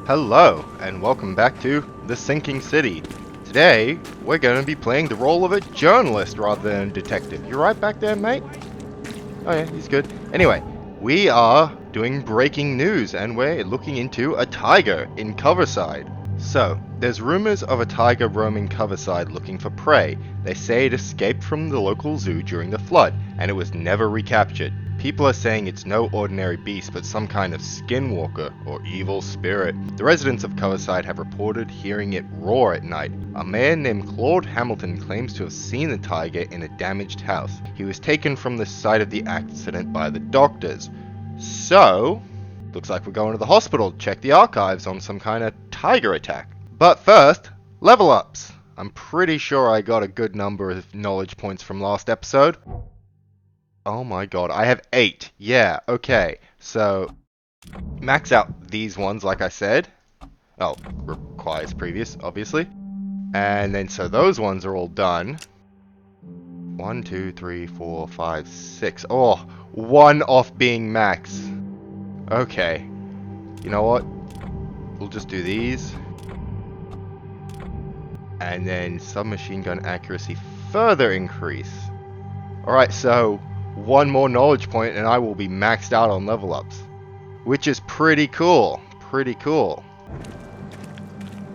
Hello, and welcome back to The Sinking City. Today, we're going to be playing the role of a journalist rather than a detective. You right back there, mate? Oh yeah, he's good. Anyway, we are doing breaking news, and we're looking into a tiger in Coverside. So, there's rumors of a tiger roaming Coverside looking for prey. They say it escaped from the local zoo during the flood, and it was never recaptured. People are saying it's no ordinary beast, but some kind of skinwalker or evil spirit. The residents of Coverside have reported hearing it roar at night. A man named Claude Hamilton claims to have seen the tiger in a damaged house. He was taken from the site of the accident by the doctors. So, looks like we're going to the hospital to check the archives on some kind of tiger attack. But first, level ups. I'm pretty sure I got a good number of knowledge points from last episode. Oh my god, I have 8. Yeah, okay. So, max out these ones like I said. Oh, requires previous, obviously. And then, so those ones are all done. 1, 2, 3, 4, 5, 6. Oh, 1 off being max. Okay. You know what? We'll just do these. And then submachine gun accuracy further increase. Alright, so 1 more knowledge point and I will be maxed out on level ups. Which is pretty cool. Pretty cool.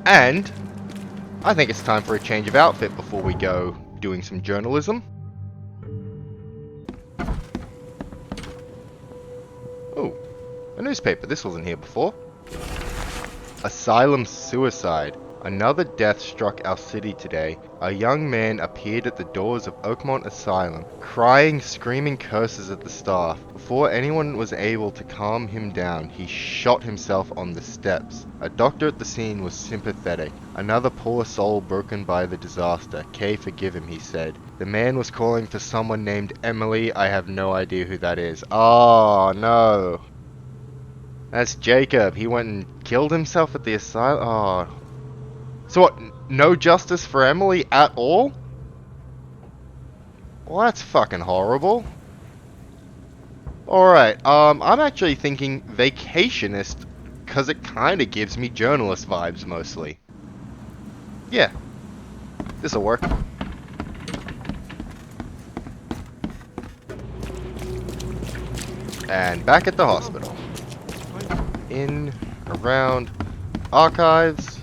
And I think it's time for a change of outfit before we go doing some journalism. Oh, a newspaper. This wasn't here before. Asylum suicide. Another death struck our city today. A young man appeared at the doors of Oakmont Asylum, crying, screaming curses at the staff. Before anyone was able to calm him down, he shot himself on the steps. A doctor at the scene was sympathetic. Another poor soul broken by the disaster. Kay, forgive him, he said. The man was calling for someone named Emily. I have no idea who that is. Oh, no. That's Jacob. He went and killed himself at the asylum. Oh. So what, no justice for Emily at all? Well, that's fucking horrible. Alright, I'm actually thinking vacationist, because it kind of gives me journalist vibes, mostly. Yeah, this'll work. And back at the hospital. In, around, archives.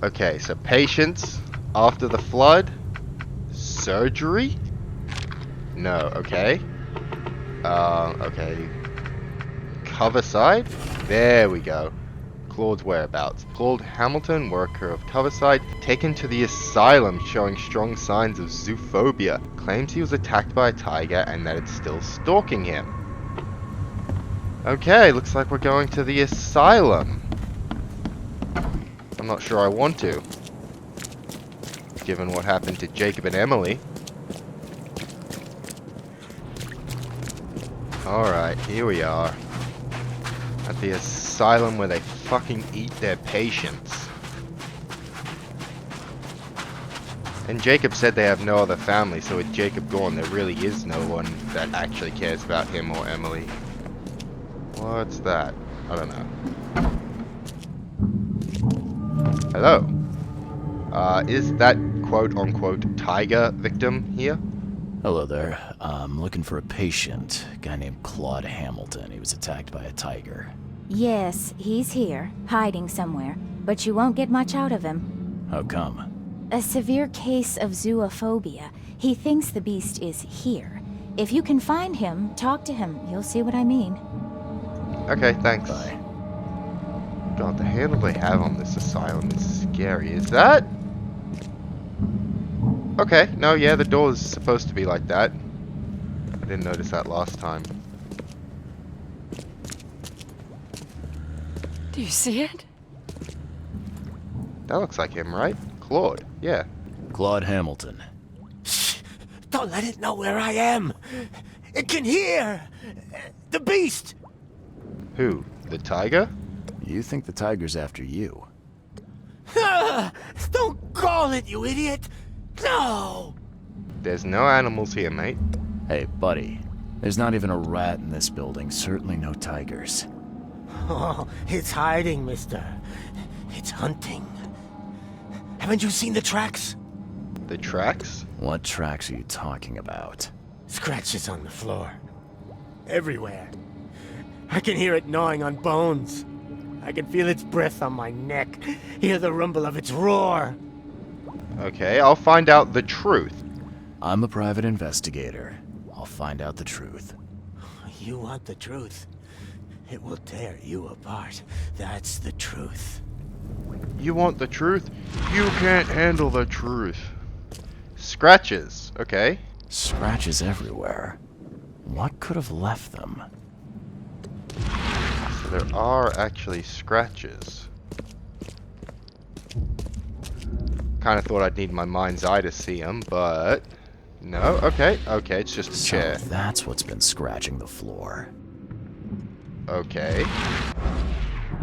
Okay, so patients after the flood, surgery? No, okay. Okay. Coverside? There we go. Claude's whereabouts. Claude Hamilton, worker of Coverside, taken to the asylum showing strong signs of zoophobia. Claims he was attacked by a tiger and that it's still stalking him. Okay, looks like we're going to the asylum. I'm not sure I want to, given what happened to Jacob and Emily. Alright, here we are. At the asylum where they fucking eat their patients. And Jacob said they have no other family, so with Jacob gone, there really is no one that actually cares about him or Emily. What's that? I don't know. Hello. Is that quote-unquote tiger victim here? Hello there. I'm looking for a patient. A guy named Claude Hamilton. He was attacked by a tiger. Yes, he's here, hiding somewhere, but you won't get much out of him. How come? A severe case of zoophobia. He thinks the beast is here. If you can find him, talk to him. You'll see what I mean. Okay, thanks. Bye. God, the handle they have on this asylum is scary. Is that? Okay, no, yeah, the door is supposed to be like that. I didn't notice that last time. Do you see it? That looks like him, right? Claude, yeah. Claude Hamilton. Shh! Don't let it know where I am! It can hear! The beast! Who? The tiger? You think the tiger's after you? Don't call it, you idiot! No! There's no animals here, mate. Hey, buddy. There's not even a rat in this building. Certainly no tigers. Oh, it's hiding, mister. It's hunting. Haven't you seen the tracks? The tracks? What tracks are you talking about? Scratches on the floor. Everywhere. I can hear it gnawing on bones. I can feel its breath on my neck. Hear the rumble of its roar. Okay, I'll find out the truth. I'm a private investigator. I'll find out the truth. You want the truth? It will tear you apart. That's the truth. You want the truth? You can't handle the truth. Scratches, okay. Scratches everywhere. What could have left them? So there are actually scratches. Kind of thought I'd need my mind's eye to see them, but no. Okay, it's just a chair. So that's what's been scratching the floor. Okay.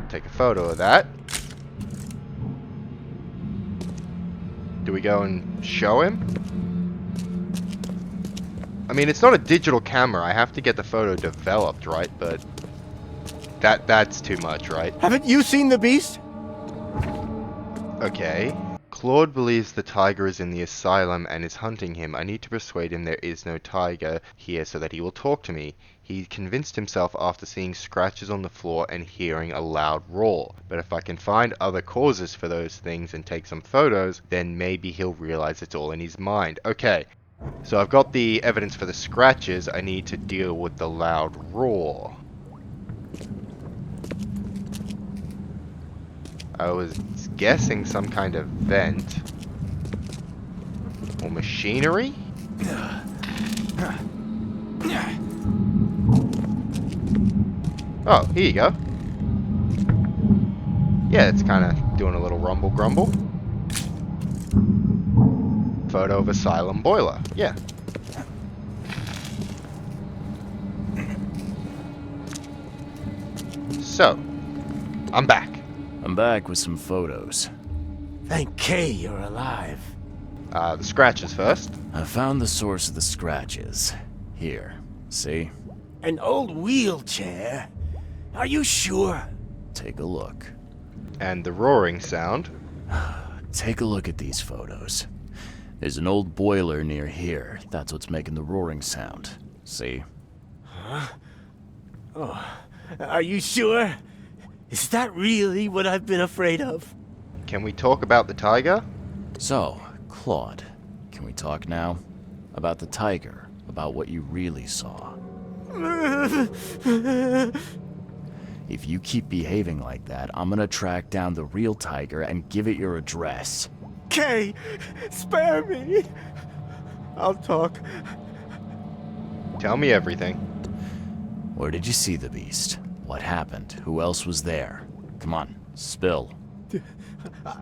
Take a photo of that. Do we go and show him? I mean, it's not a digital camera. I have to get the photo developed, right? But that's too much, right? Haven't you seen the beast? Okay. Claude believes the tiger is in the asylum and is hunting him. I need to persuade him there is no tiger here so that he will talk to me. He convinced himself after seeing scratches on the floor and hearing a loud roar. But if I can find other causes for those things and take some photos, then maybe he'll realize it's all in his mind. Okay, so I've got the evidence for the scratches. I need to deal with the loud roar. I was guessing some kind of vent. Or machinery? Oh, here you go. Yeah, it's kind of doing a little rumble grumble. Photo of asylum boiler. Yeah. So, I'm back. I'm back with some photos. Thank K you're alive. The scratches first. I found the source of the scratches. Here, see? An old wheelchair? Are you sure? Take a look. And the roaring sound. Take a look at these photos. There's an old boiler near here. That's what's making the roaring sound. See? Huh? Oh, are you sure? Is that really what I've been afraid of? Can we talk about the tiger? So, Claude, can we talk now? About the tiger, about what you really saw. If you keep behaving like that, I'm gonna track down the real tiger and give it your address. Kay, spare me. I'll talk. Tell me everything. Where did you see the beast? What happened? Who else was there? Come on, spill.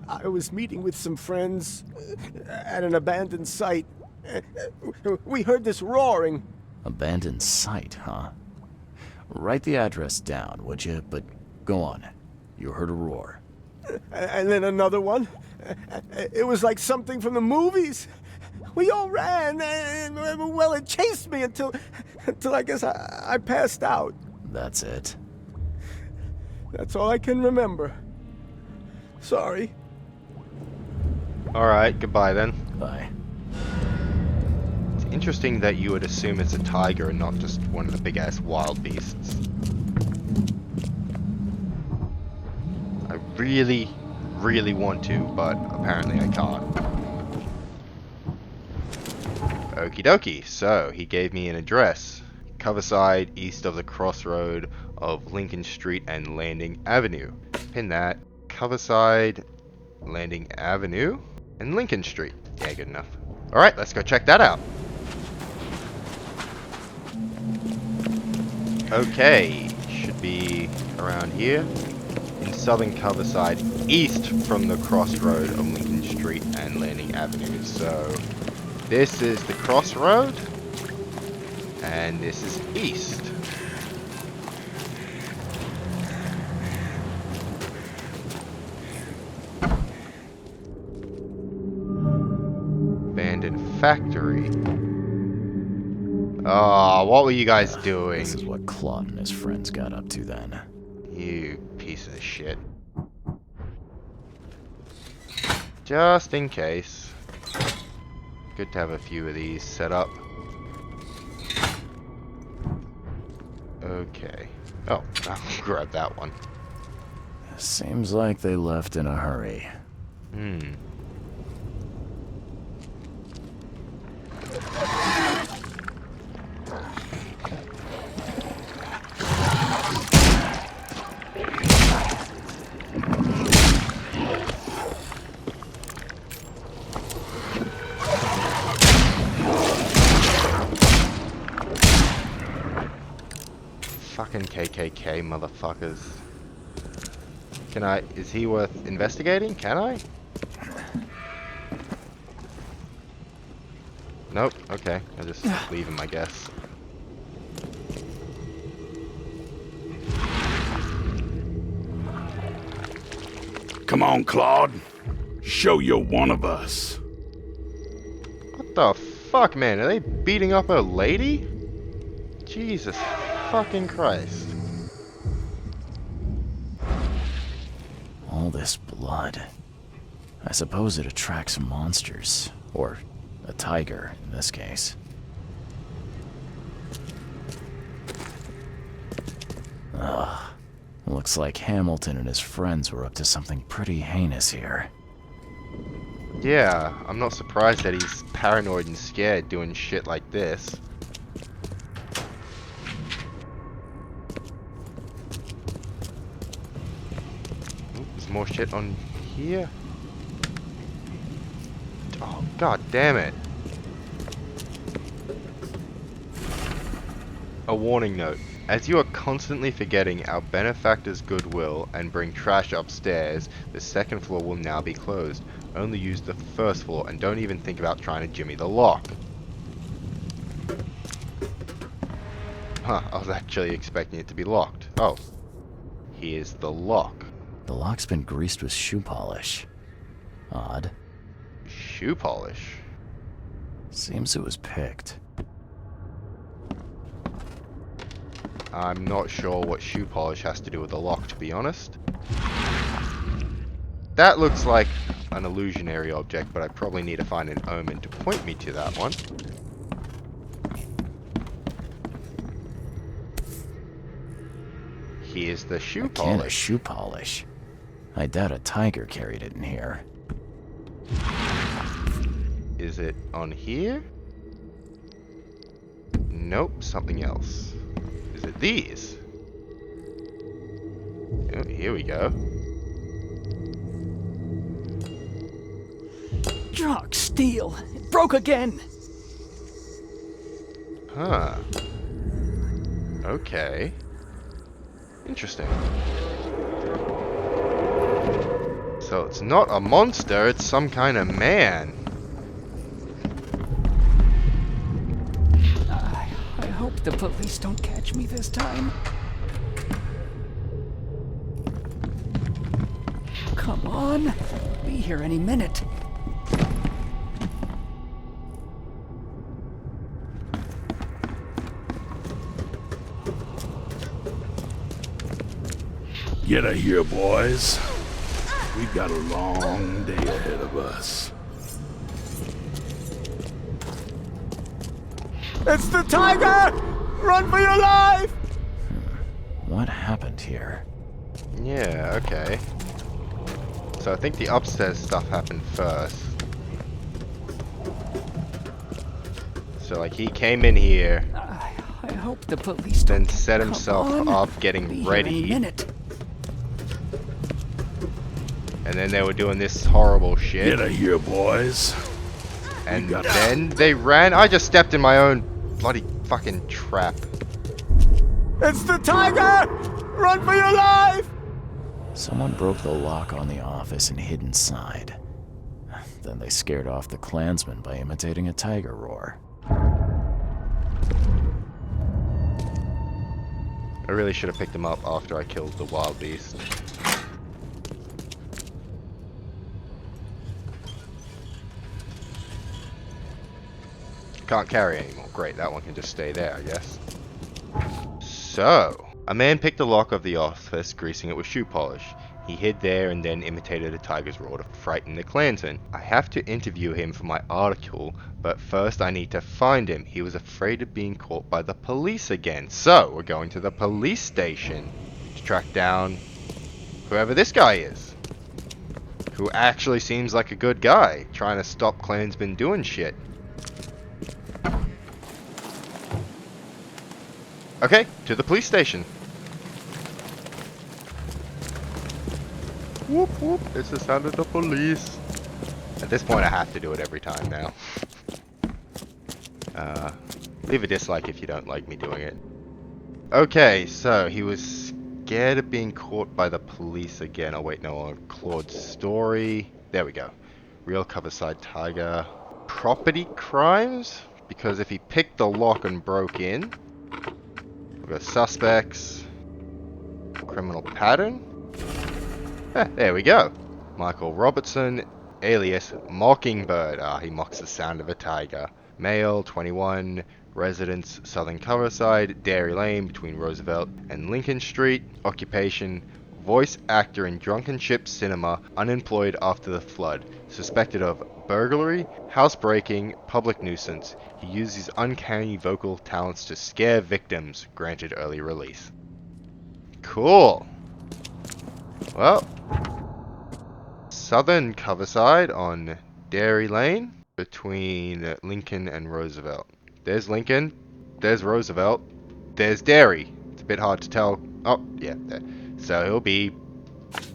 I was meeting with some friends at an abandoned site. We heard this roaring. Abandoned site, huh? Write the address down, would you? But go on. You heard a roar. And then another one. It was like something from the movies. We all ran, and well, it chased me until I guess I passed out. That's it. That's all I can remember. Sorry. Alright, goodbye then. Bye. It's interesting that you would assume it's a tiger and not just one of the big-ass wild beasts. I really, really want to, but apparently I can't. Okie dokie, so he gave me an address. Coverside, east of the crossroad of Lincoln Street and Landing Avenue. Pin that. Coverside, Landing Avenue, and Lincoln Street. Yeah, good enough. Alright, let's go check that out. Okay, should be around here. In southern Coverside, east from the crossroad of Lincoln Street and Landing Avenue. So, this is the crossroad, and this is east. Abandoned factory. Oh, what were you guys doing? This is what Claude and his friends got up to then. You piece of shit. Just in case. Good to have a few of these set up. Okay. Oh, I'll grab that one. Seems like they left in a hurry. Fucking KKK motherfuckers. Is he worth investigating? Can I? Nope, okay. I'll just leave him, I guess. Come on, Claude. Show you're one of us. What the fuck, man? Are they beating up a lady? Jesus fucking Christ. All this blood. I suppose it attracts monsters. Or a tiger, in this case. Ugh. Looks like Hamilton and his friends were up to something pretty heinous here. Yeah, I'm not surprised that he's paranoid and scared doing shit like this. Ooh, there's more shit on here. Oh, god damn it. A warning note. As you are constantly forgetting our benefactor's goodwill and bring trash upstairs, the second floor will now be closed. Only use the first floor and don't even think about trying to jimmy the lock. Huh, I was actually expecting it to be locked. Oh. Here's the lock. The lock's been greased with shoe polish. Odd. Shoe polish? Seems it was picked. I'm not sure what shoe polish has to do with the lock, to be honest. That looks like an illusionary object, but I probably need to find an omen to point me to that one. Here's the shoe A can of polish. shoe polish. I doubt a tiger carried it in here. Is it on here? Nope, something else. Is it these? Oh, here we go. Drug steal. It broke again. Huh. Okay. Interesting. So it's not a monster, it's some kind of man. I hope the police don't catch me this time. Come on. Be here any minute. Get a here, boys. We've got a long day ahead of us. It's the tiger! Run for your life! What happened here? Yeah, okay. So I think the upstairs stuff happened first. So like he came in here, I hope the police don't. then set Come himself on. up Be getting here any ready, minute. and then they were doing this horrible shit. Get a here, boys. And got- then they ran. I just stepped in my own bloody fucking trap. It's the tiger! Run for your life! Someone broke the lock on the office and hid inside. Then they scared off the Klansmen by imitating a tiger roar. I really should have picked him up after I killed the wild beast. Can't carry anymore. Great, that one can just stay there, I guess. So, A man picked the lock of the office, greasing it with shoe polish. He hid there and then imitated a tiger's roar to frighten the Klansmen. I have to interview him for my article, but first I need to find him. He was afraid of being caught by the police again. So, we're going to the police station to track down whoever this guy is. Who actually seems like a good guy, trying to stop Klansmen doing shit. Okay, to the police station. Whoop whoop, it's the sound of the police. At this point I have to do it every time now. Leave a dislike if you don't like me doing it. Okay, so he was scared of being caught by the police again. Oh wait, no, Claude's story. There we go. Real cover-side tiger. Property crimes? Because if he picked the lock and broke in... We've got suspects. Criminal pattern. There we go. Michael Robertson, alias Mockingbird. He mocks the sound of a tiger. Male, 21, residence, Southern Coverside, Dairy Lane between Roosevelt and Lincoln Street. Occupation, voice actor in Drunken Ship Cinema, unemployed after the flood. Suspected of burglary, housebreaking, public nuisance. He used his uncanny vocal talents to scare victims. Granted early release. Cool. Well, Southern Coverside on Dairy Lane between Lincoln and Roosevelt. There's Lincoln, there's Roosevelt, there's Dairy. It's a bit hard to tell. Oh, yeah, there. So he'll be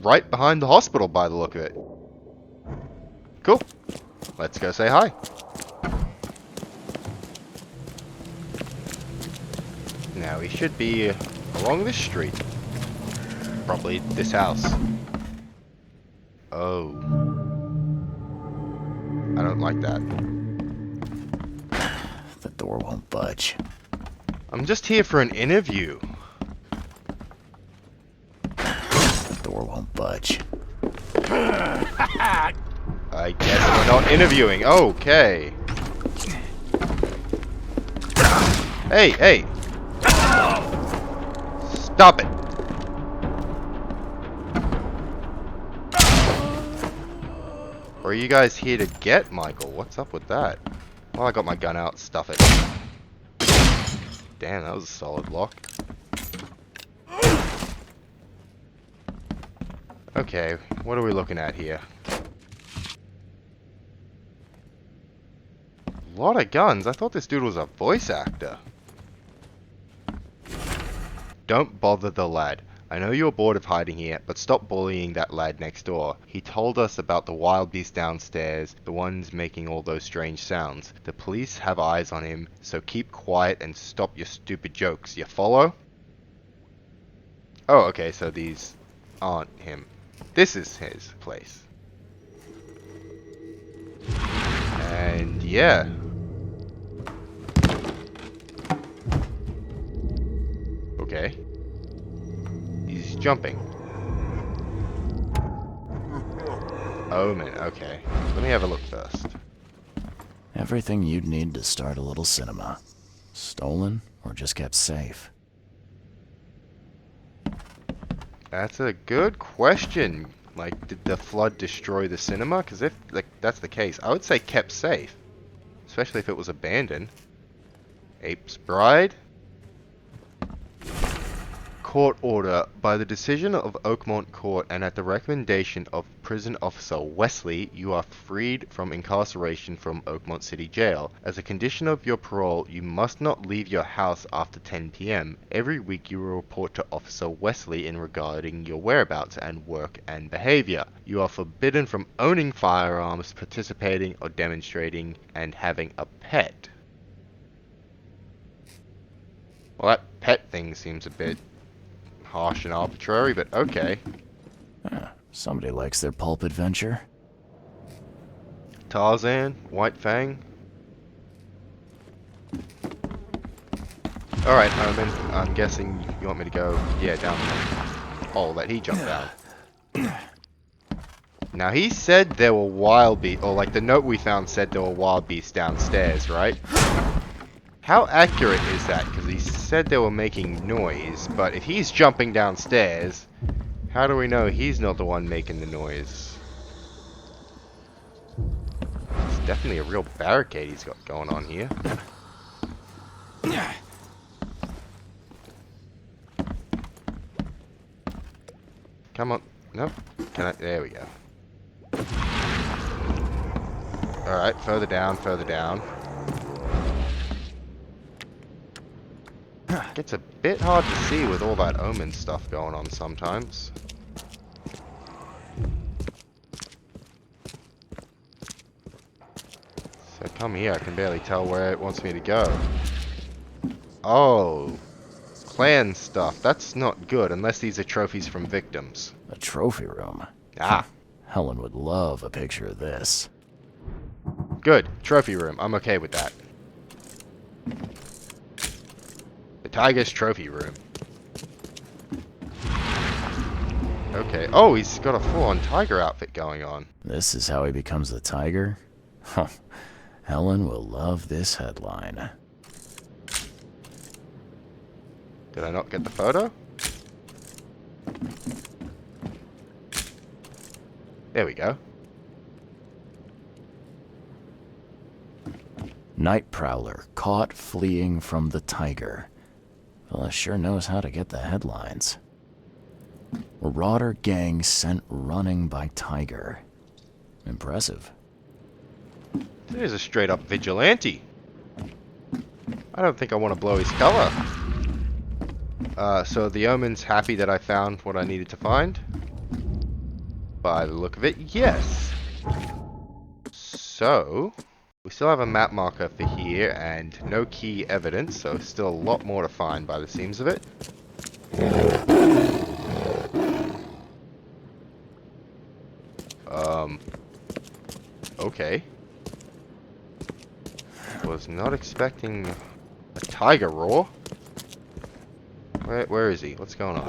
right behind the hospital by the look of it. Cool. Let's go say hi. Now he should be along this street. Probably this house. Oh. I don't like that. The door won't budge. I'm just here for an interview. The door won't budge. I guess we're not interviewing. Okay. Hey, hey. Stop it. Or are you guys here to get Michael? What's up with that? Well, I got my gun out. Stuff it. Damn, that was a solid lock. Okay, what are we looking at here? A lot of guns. I thought this dude was a voice actor. Don't bother the lad. I know you're bored of hiding here, but stop bullying that lad next door. He told us about the wild beast downstairs, the ones making all those strange sounds. The police have eyes on him, so keep quiet and stop your stupid jokes. You follow? Oh, okay, so these aren't him. This is his place. And yeah. Okay. He's jumping. Omen, okay. Let me have a look first. Everything you'd need to start a little cinema. Stolen or just kept safe? That's a good question. Like, did the flood destroy the cinema? Because if that's the case, I would say kept safe. Especially if it was abandoned. Ape's Bride? Court order. By the decision of Oakmont Court and at the recommendation of Prison Officer Wesley, you are freed from incarceration from Oakmont City Jail. As a condition of your parole, you must not leave your house after 10 p.m. Every week you will report to Officer Wesley in regarding your whereabouts and work and behavior. You are forbidden from owning firearms, participating or demonstrating, and having a pet. Well, that pet thing seems a bit harsh and arbitrary, but okay. Somebody likes their pulp adventure. Tarzan, White Fang. Alright, Omen, I'm guessing you want me to go, yeah, down there. Oh, let he jump down. Now, he said there were wild beasts, or like the note we found said there were wild beasts downstairs, right? How accurate is that? Because he said they were making noise, but if he's jumping downstairs, how do we know he's not the one making the noise? It's definitely a real barricade he's got going on here. Come on. Nope. Can I? There we go. Alright, further down, further down. It's a bit hard to see with all that omen stuff going on sometimes. So come here, I can barely tell where it wants me to go. Oh. Clan stuff. That's not good unless these are trophies from victims. A trophy room. Ah. Helen would love a picture of this. Good. Trophy room. I'm okay with that. The Tiger's trophy room. Okay. Oh, he's got a full-on tiger outfit going on. This is how he becomes the tiger? Huh. Helen will love this headline. Did I not get the photo? There we go. Night prowler caught fleeing from the tiger. Fella sure knows how to get the headlines. Marauder gang sent running by tiger. Impressive. There's a straight up vigilante. I don't think I want to blow his cover. So the omen's happy that I found what I needed to find. By the look of it, yes. So, we still have a map marker for here and no key evidence, so still a lot more to find by the seams of it. Okay. Was not expecting a tiger roar. Where is he? What's going on?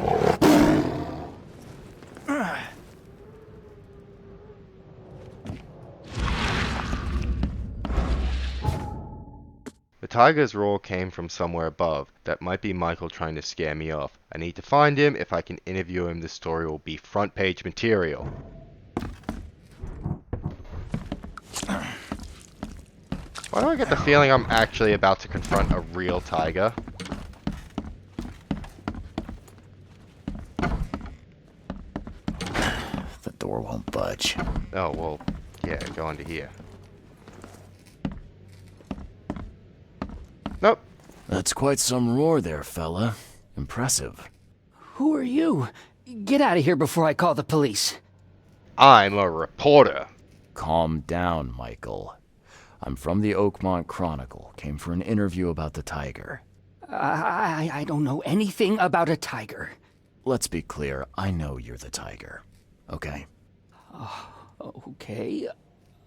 The tiger's roar came from somewhere above. That might be Michael trying to scare me off. I need to find him. If I can interview him, this story will be front page material. Why do I get the feeling I'm actually about to confront a real tiger? The door won't budge. Oh, well, yeah, go on to here. Nope. That's quite some roar there, fella. Impressive. Who are you? Get out of here before I call the police. I'm a reporter. Calm down, Michael. I'm from the Oakmont Chronicle. Came for an interview about the tiger. I don't know anything about a tiger. Let's be clear, I know you're the tiger. Okay? Okay.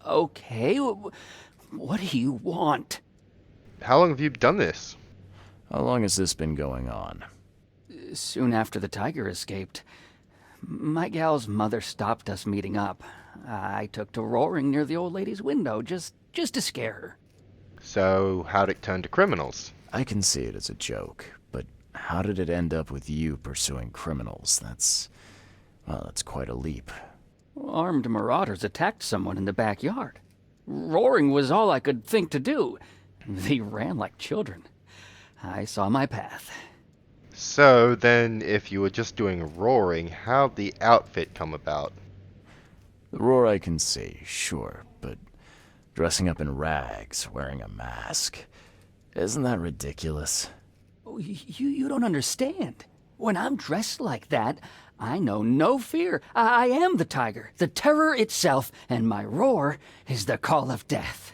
Okay. What do you want? How long have you done this? How long has this been going on? Soon after the tiger escaped, my gal's mother stopped us meeting up. I took to roaring near the old lady's window just to scare her. So, how'd it turn to criminals? I can see it as a joke, but how did it end up with you pursuing criminals? That's quite a leap. Armed marauders attacked someone in the backyard. Roaring was all I could think to do. They ran like children. I saw my path. So, then, if you were just doing roaring, how'd the outfit come about? The roar I can see, sure, but dressing up in rags, wearing a mask, isn't that ridiculous? You don't understand. When I'm dressed like that, I know no fear. I am the tiger, the terror itself, and my roar is the call of death.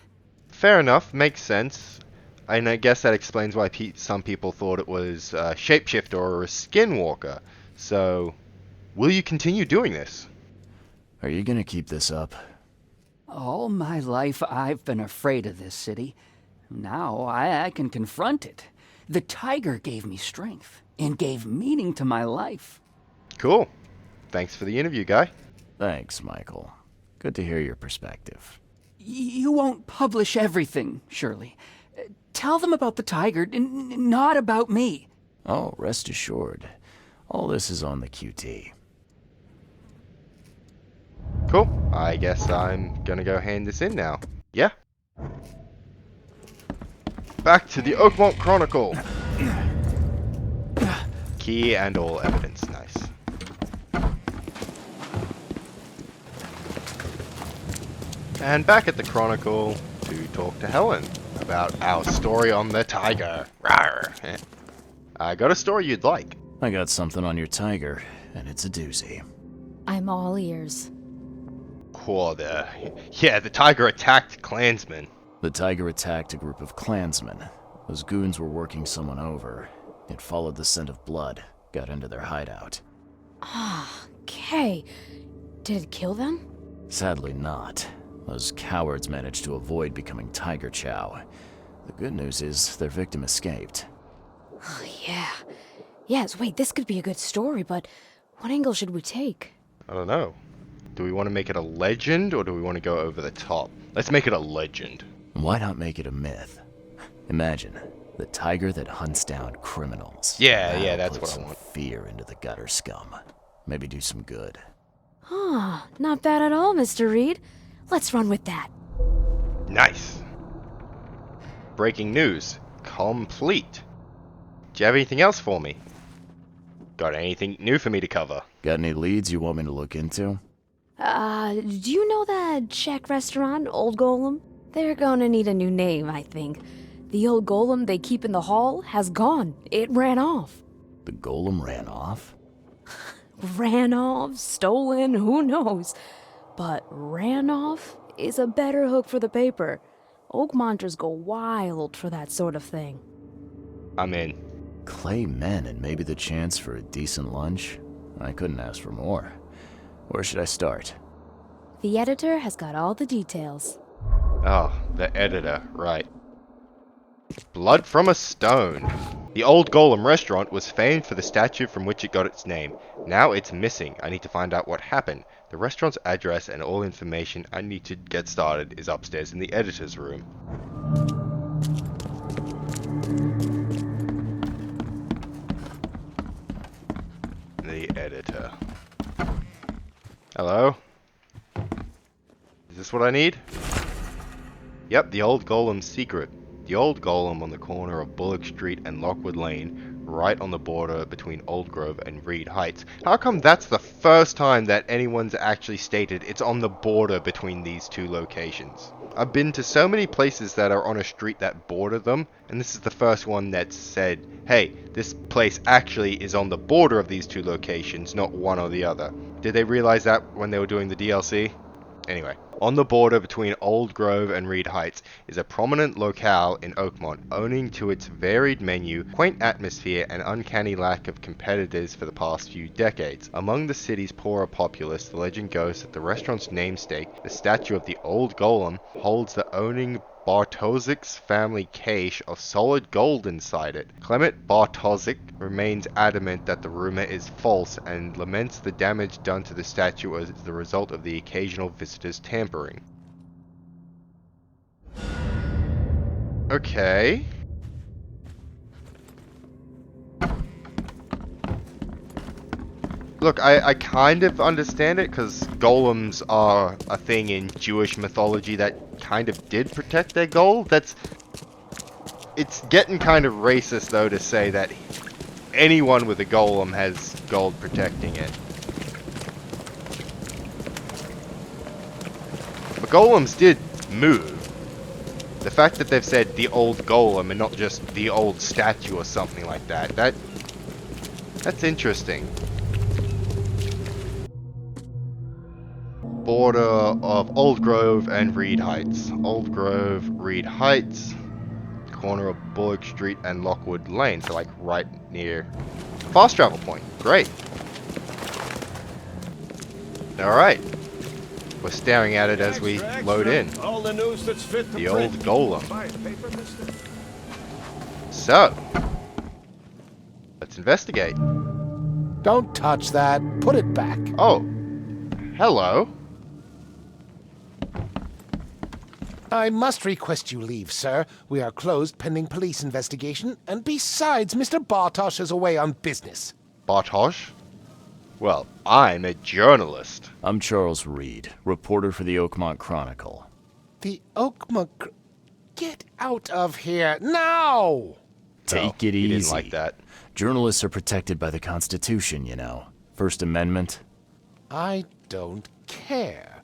Fair enough, makes sense. And I guess that explains why some people thought it was a shapeshifter or a skinwalker. So, will you continue doing this? Are you gonna keep this up? All my life I've been afraid of this city. Now I can confront it. The tiger gave me strength and gave meaning to my life. Cool. Thanks for the interview, guy. Thanks, Michael. Good to hear your perspective. You won't publish everything, surely. tell them about the tiger, not about me. Oh, rest assured. All this is on the QT. Cool. I guess I'm gonna go hand this in now. Yeah? Back to the Oakmont Chronicle. Key and all evidence. Nice. And back at the Chronicle to talk to Helen about our story on the tiger. Rawr. I got a story you'd like. I got something on your tiger, and it's a doozy. I'm all ears. Quarter. Yeah, the tiger attacked Klansmen. The tiger attacked a group of Klansmen. Those goons were working someone over. It followed the scent of blood, got into their hideout. Okay. Did it kill them? Sadly not. Those cowards managed to avoid becoming tiger chow. The good news is their victim escaped. Oh, yeah. Yes, wait, this could be a good story, but what angle should we take? I don't know. Do we want to make it a legend, or do we want to go over the top? Let's make it a legend. Why not make it a myth? Imagine, the tiger that hunts down criminals. Yeah, That'll that's put what I some want. fear into the gutter scum. Maybe do some good. Not bad at all, Mr. Reed. Let's run with that. Nice. Breaking news. Complete. Do you have anything else for me? Got anything new for me to cover? Got any leads you want me to look into? Do you know that Czech restaurant, Old Golem? They're gonna need a new name, I think. The old golem they keep in the hall has gone. It ran off. The golem ran off? Ran off, stolen, who knows? But ran off is a better hook for the paper. Oakmonters go wild for that sort of thing. I'm in. Clay men and maybe the chance for a decent lunch? I couldn't ask for more. Where should I start? The editor has got all the details. Oh, the editor, right. Blood from a stone. The Old Golem restaurant was famed for the statue from which it got its name. Now it's missing. I need to find out what happened. The restaurant's address and all information I need to get started is upstairs in the editor's room. The editor. Hello? Is this what I need? Yep, the Old Golem's secret. The Old Golem on the corner of Bullock Street and Lockwood Lane, right on the border between Old Grove and Reed Heights. How come that's the first time that anyone's actually stated it's on the border between these two locations? I've been to so many places that are on a street that border them, and this is the first one that said, hey, this place actually is on the border of these two locations, not one or the other. Did they realize that when they were doing the DLC? Anyway, on the border between Old Grove and Reed Heights is a prominent locale in Oakmont, owing to its varied menu, quaint atmosphere, and uncanny lack of competitors for the past few decades. Among the city's poorer populace, the legend goes that the restaurant's namesake, the statue of the Old Golem, holds the owning Bartozik's family cache of solid gold inside it. Clement Bartozik remains adamant that the rumor is false and laments the damage done to the statue as the result of the occasional visitors tampering. Okay. Look, I kind of understand it, because golems are a thing in Jewish mythology that kind of did protect their gold. It's getting kind of racist, though, to say that anyone with a golem has gold protecting it. But golems did move. The fact that they've said the old golem and not just the old statue or something like that, that's interesting. Border of Old Grove and Reed Heights. Old Grove, Reed Heights, corner of Bullock Street and Lockwood Lane, so like right near fast travel point. Great. Alright. We're staring at it as we load in. All the news that's fit The Old Golem. So, let's investigate. Don't touch that. Put it back. Oh, hello. I must request you leave, sir. We are closed pending police investigation, and besides, Mr. Bartosz is away on business. Bartosz? Well, I'm a journalist. I'm Charles Reed, reporter for the Oakmont Chronicle. The Oakmont... Get out of here, now! Take it He easy. didn't like that. Journalists are protected by the Constitution, you know. First Amendment. I don't care.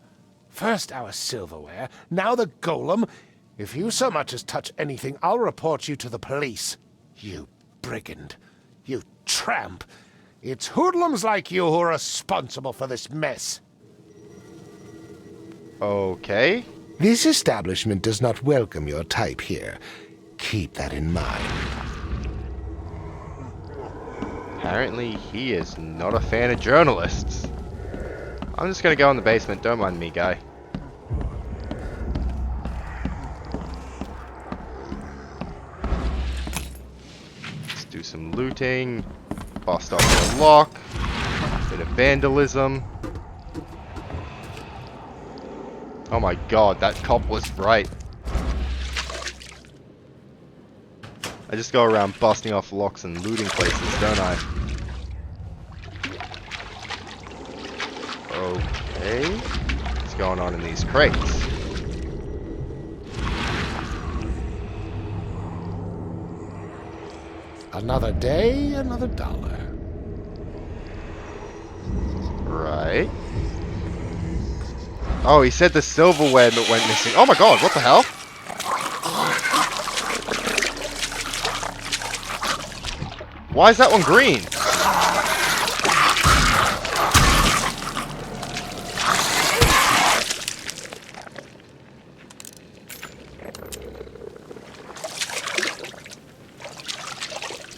First our silverware, now the golem. If you so much as touch anything, I'll report you to the police. You brigand. You tramp. It's hoodlums like you who are responsible for this mess. Okay. This establishment does not welcome your type here. Keep that in mind. Apparently, he is not a fan of journalists. I'm just gonna go in the basement. Don't mind me, guy. Let's do some looting. Bust up the lock. Bit of vandalism. Oh my god, that cop was right. I just go around busting off locks and looting places, don't I? Okay. What's going on in these crates? Another day, another dollar. Right. Oh, he said the silverware that went missing. Oh my god, what the hell? Why is that one green?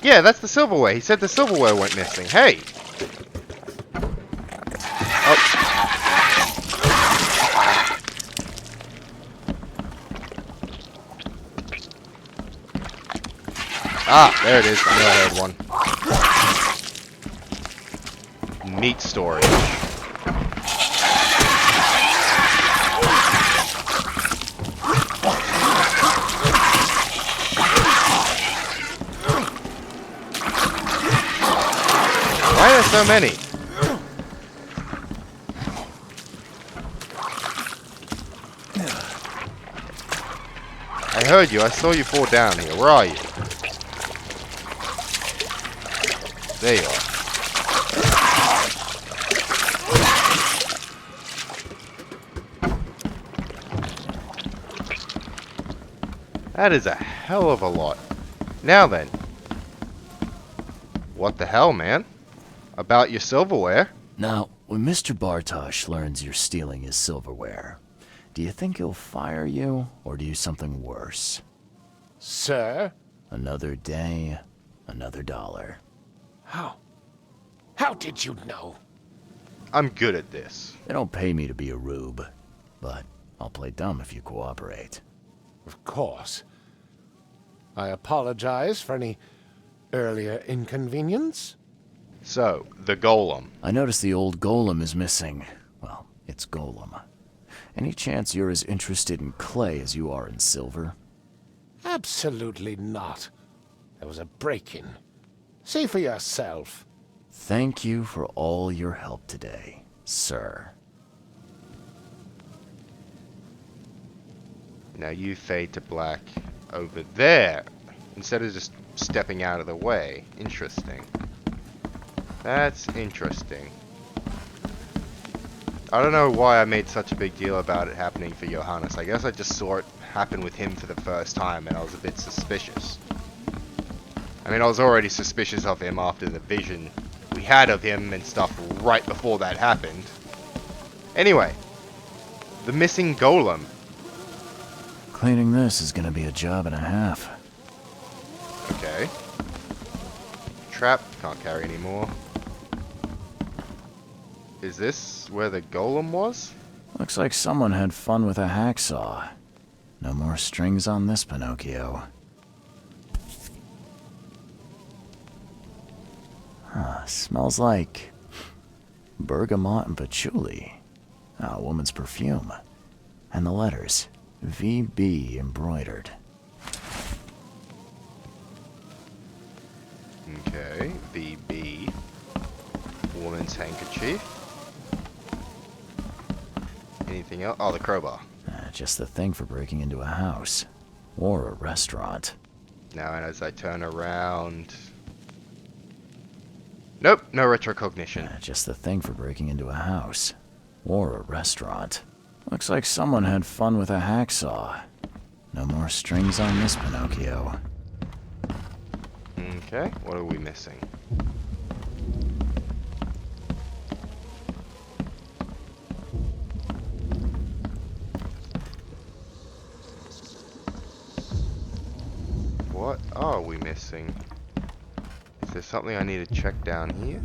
Yeah, that's the silverware. He said the silverware went missing. Hey! Oh. Ah, there it is. I knew I heard one. Meat storage. Why are there so many? I heard you. I saw you fall down here. Where are you? There you are. That is a hell of a lot. Now then. What the hell, man? About your silverware? Now, when Mr. Bartosz learns you're stealing his silverware, do you think he'll fire you or do something worse? Sir? Another day, another dollar. How? How did you know? I'm good at this. They don't pay me to be a rube, but I'll play dumb if you cooperate. Of course. I apologize for any earlier inconvenience. So, the golem. I noticed the old golem is missing. Well, it's golem. Any chance you're as interested in clay as you are in silver? Absolutely not. There was a break-in. See for yourself. Thank you for all your help today, sir. Now you fade to black over there, instead of just stepping out of the way. Interesting. That's interesting. I don't know why I made such a big deal about it happening for Johannes. I guess I just saw it happen with him for the first time and I was a bit suspicious. I mean, I was already suspicious of him after the vision we had of him and stuff right before that happened. Anyway, the missing golem. Cleaning this is gonna be a job and a half. Okay. Trap, can't carry anymore. Is this where the golem was? Looks like someone had fun with a hacksaw. No more strings on this Pinocchio. Smells like bergamot and patchouli. A woman's perfume. And the letters. VB embroidered. Okay, VB. Woman's handkerchief. Anything else? Oh, the crowbar. Just the thing for breaking into a house. Or a restaurant. Now, and as I turn around... Nope, no retrocognition. Just the thing for breaking into a house. Or a restaurant. Looks like someone had fun with a hacksaw. No more strings on this Pinocchio. Okay, what are we missing? What are we missing? Is there something I need to check down here?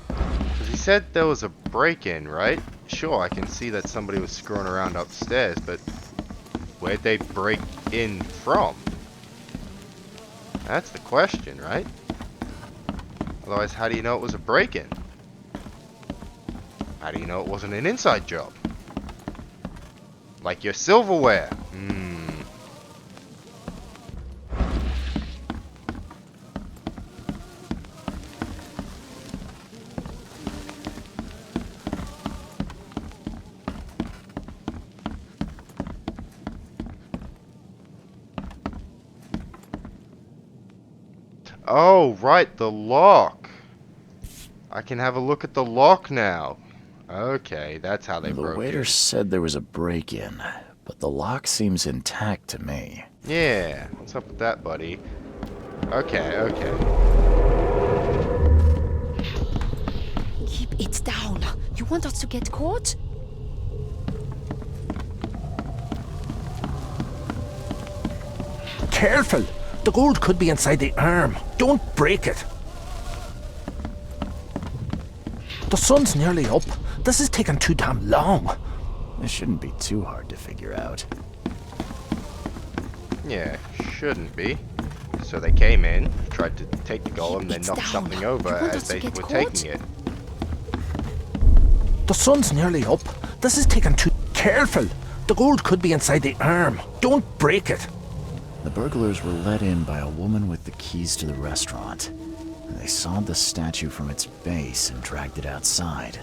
Because he said there was a break-in, right? Sure, I can see that somebody was screwing around upstairs, but where'd they break in from? That's the question, right? Otherwise, how do you know it was a break-in? How do you know it wasn't an inside job? Like your silverware. Oh, right, the lock. I can have a look at the lock now. Okay, that's how they The broke waiter in. said there was a break-in, but the lock seems intact to me. Yeah, what's up with that, buddy? Okay. Keep it down. You want us to get caught? Careful! The gold could be inside the arm. Don't break it. The sun's nearly up. This is taking too damn long. This shouldn't be too hard to figure out. Yeah, shouldn't be. So they came in, tried to take the golem, then It's knocked down. something over You want as us to they get were caught? taking it. The sun's nearly up. This is taking too... Careful! The gold could be inside the arm. Don't break it. The burglars were let in by a woman with the keys to the restaurant. They sawed the statue from its base and dragged it outside.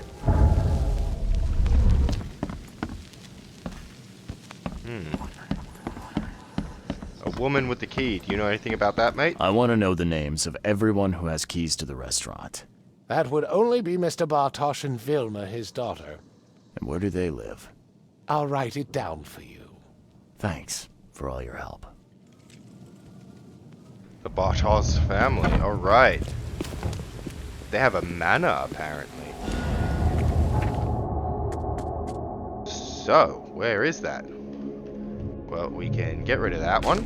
A woman with the key. Do you know anything about that, mate? I want to know the names of everyone who has keys to the restaurant. That would only be Mr. Bartosz and Vilma, his daughter. And where do they live? I'll write it down for you. Thanks for all your help. The Bartosz family. Alright. They have a manor, apparently. So, where is that? Well, we can get rid of that one.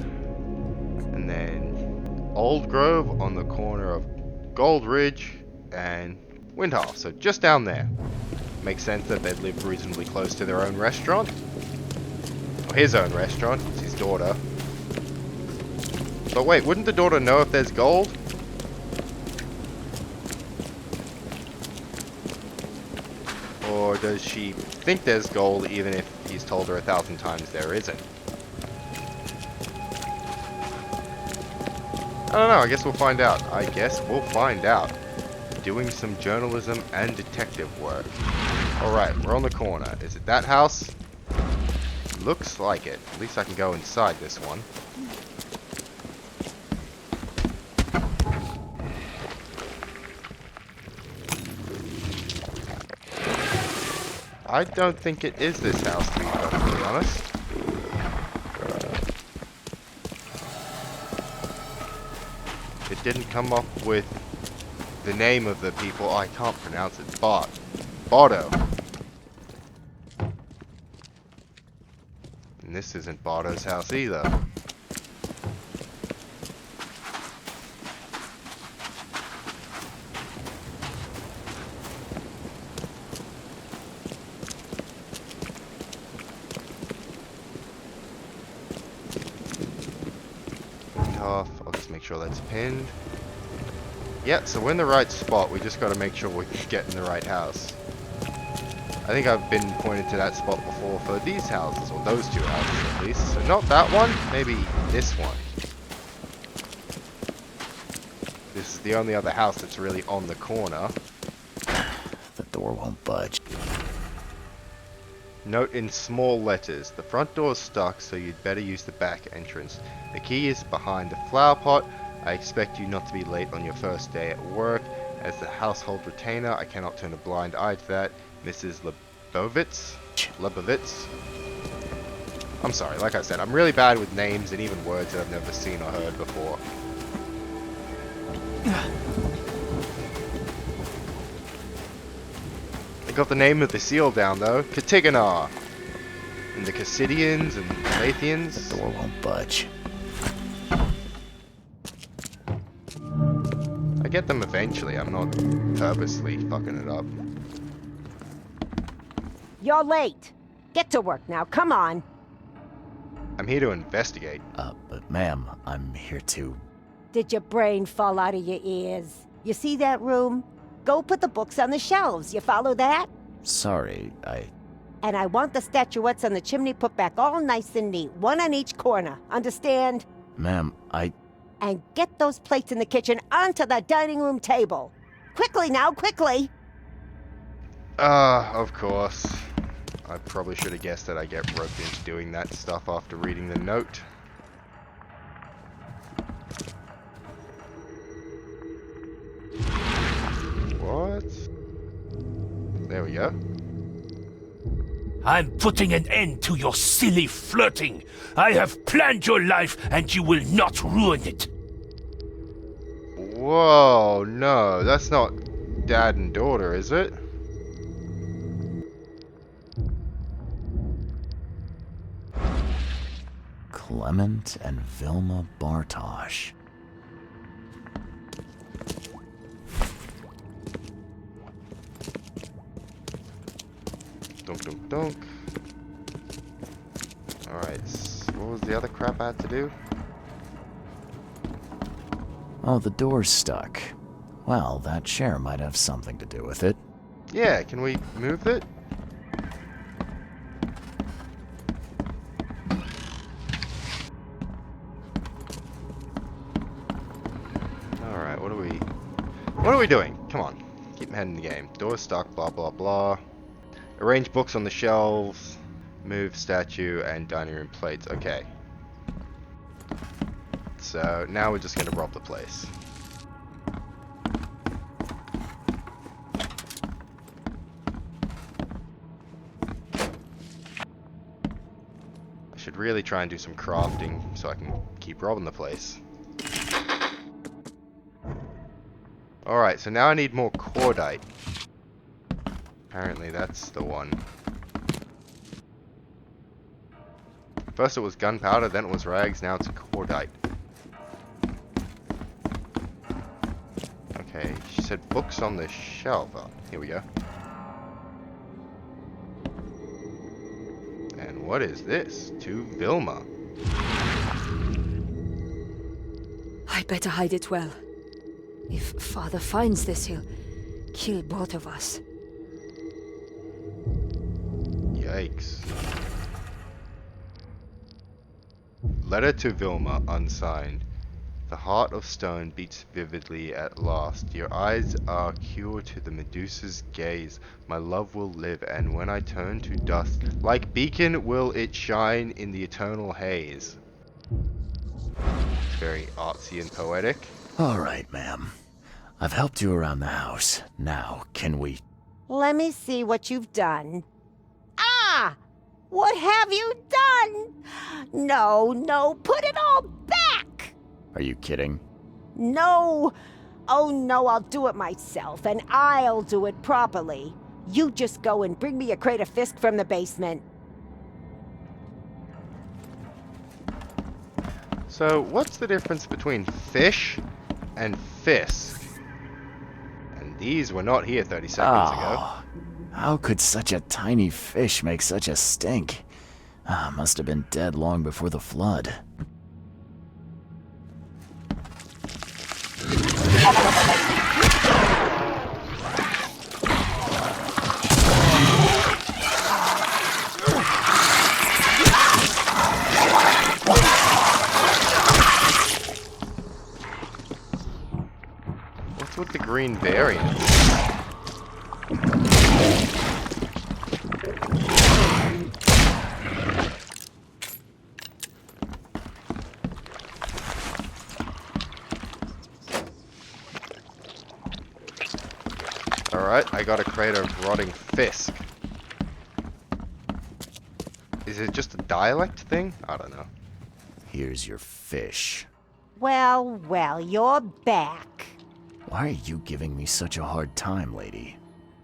And then Old Grove on the corner of Gold Ridge and Windhall. So just down there. Makes sense that they'd live reasonably close to their own restaurant. Or his own restaurant. It's his daughter. But wait, wouldn't the daughter know if there's gold? Or does she think there's gold even if he's told her 1,000 times there isn't? I don't know, I guess we'll find out. Doing some journalism and detective work. Alright, we're on the corner. Is it that house? Looks like it. At least I can go inside this one. I don't think it is this house, to be perfectly honest. It didn't come up with the name of the people. I can't pronounce it. Bardo. And this isn't Bardo's house either. Off. I'll just make sure that's pinned. Yeah, so we're in the right spot. We just got to make sure we get in the right house. I think I've been pointed to that spot before for these houses, or those two houses at least. So not that one, maybe this one. This is the only other house that's really on the corner. The door won't budge. Note in small letters, the front door is stuck, so you'd better use the back entrance. The key is behind the flower pot. I expect you not to be late on your first day at work. As the household retainer, I cannot turn a blind eye to that. Mrs. Lebovitz. I'm sorry, like I said, I'm really bad with names and even words that I've never seen or heard before. I got the name of the seal down though, Katiganar. And the Cassidians and Lathians. The door won't budge. I get them eventually, I'm not purposely fucking it up. You're late. Get to work now, come on. I'm here to investigate. But ma'am, I'm here to... Did your brain fall out of your ears? You see that room? Go put the books on the shelves. You follow that? Sorry, And I want the statuettes on the chimney put back all nice and neat, one on each corner. Understand? Ma'am, And get those plates in the kitchen onto the dining room table. Quickly now, quickly! Of course. I probably should have guessed that I get roped into doing that stuff after reading the note. What? There we go. I'm putting an end to your silly flirting. I have planned your life, and you will not ruin it. Whoa, no, that's not dad and daughter, is it? Clement and Vilma Bartosh. Dunk, dunk, dunk. Alright, what was the other crap I had to do? Oh, the door's stuck. Well, that chair might have something to do with it. Yeah, can we move it? Alright, what are we doing? Come on. Keep my head in the game. Door's stuck, blah blah blah. Arrange books on the shelves. Move statue and dining room plates. Okay. So now we're just gonna rob the place. I should really try and do some crafting so I can keep robbing the place. Alright, so now I need more cordite. Apparently that's the one. First it was gunpowder, then it was rags, now it's cordite. Okay, she said books on the shelf. Oh, here we go. And what is this? To Vilma. I better hide it well. If Father finds this, he'll kill both of us. Yikes. Letter to Vilma, unsigned. The heart of stone beats vividly at last. Your eyes are cure to the Medusa's gaze. My love will live, and when I turn to dust, like beacon will it shine in the eternal haze. Very artsy and poetic. All right, ma'am. I've helped you around the house. Now, can we... Let me see what you've done. Ah! What have you done? No, put it all back! Are you kidding? No. Oh no, I'll do it myself, and I'll do it properly. You just go and bring me a crate of Fisk from the basement. So, what's the difference between fish and Fisk? And these were not here 30 seconds ago. How could such a tiny fish make such a stink? Must have been dead long before the flood. with the green variant? Alright, I got a crate of rotting fisk. Is it just a dialect thing? I don't know. Here's your fish. Well, well, you're back. Why are you giving me such a hard time, lady?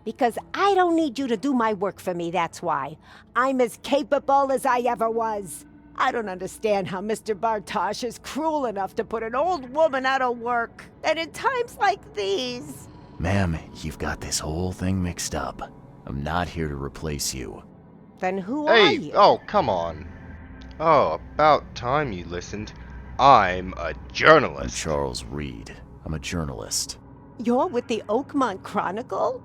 Because I don't need you to do my work for me, that's why. I'm as capable as I ever was. I don't understand how Mr. Bartosz is cruel enough to put an old woman out of work. And in times like these... Ma'am, you've got this whole thing mixed up. I'm not here to replace you. Then who are Hey, you? oh, come on. Oh, about time you listened. I'm a I'm journalist. Charles Reed. I'm a journalist. You're with the Oakmont Chronicle?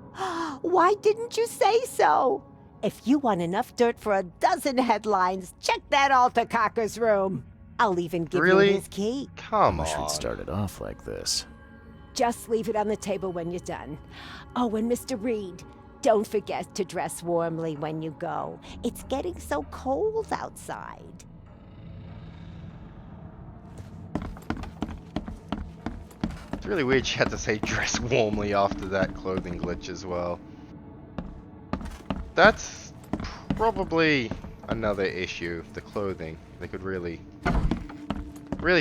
Why didn't you say so? If you want enough dirt for a dozen headlines, check that Altercocker's room. I'll even give Really? you his key. Come Wish on. we'd started off like this. Just leave it on the table when you're done. Oh, and Mr. Reed, don't forget to dress warmly when you go. It's getting so cold outside. It's really weird she had to say dress warmly after that clothing glitch as well. That's probably another issue, the clothing. They could really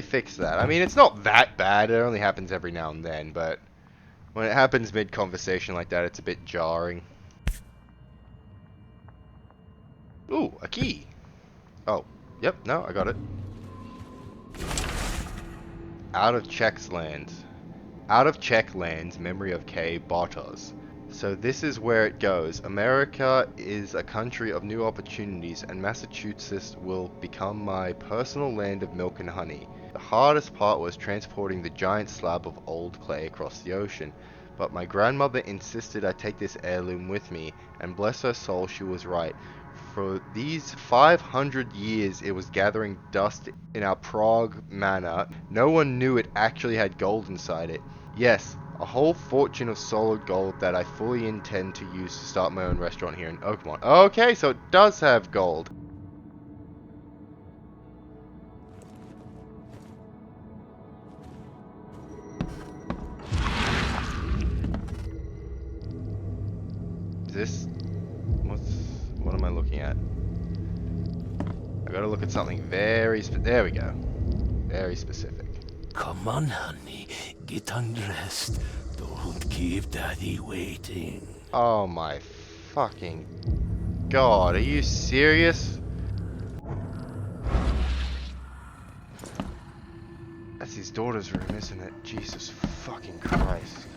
fix that. I mean, it's not that bad. It only happens every now and then, but when it happens mid-conversation like that, it's a bit jarring. Ooh, a key. Oh, yep, no, I got it. Out of Czech's lands. Out of Czech lands, memory of K. Bartosz. So this is where it goes. America is a country of new opportunities, and Massachusetts will become my personal land of milk and honey. The hardest part was transporting the giant slab of old clay across the ocean, but my grandmother insisted I take this heirloom with me, and bless her soul, she was right. For these 500 years it was gathering dust in our Prague manor. No one knew it actually had gold inside it. Yes, a whole fortune of solid gold that I fully intend to use to start my own restaurant here in Oakmont. Okay, so it does have gold. Is this... what am I looking at? I gotta look at something very there we go. Very specific. Come on, honey. Get undressed. Don't keep Daddy waiting. Oh my fucking god, are you serious? That's his daughter's room, isn't it? Jesus fucking Christ.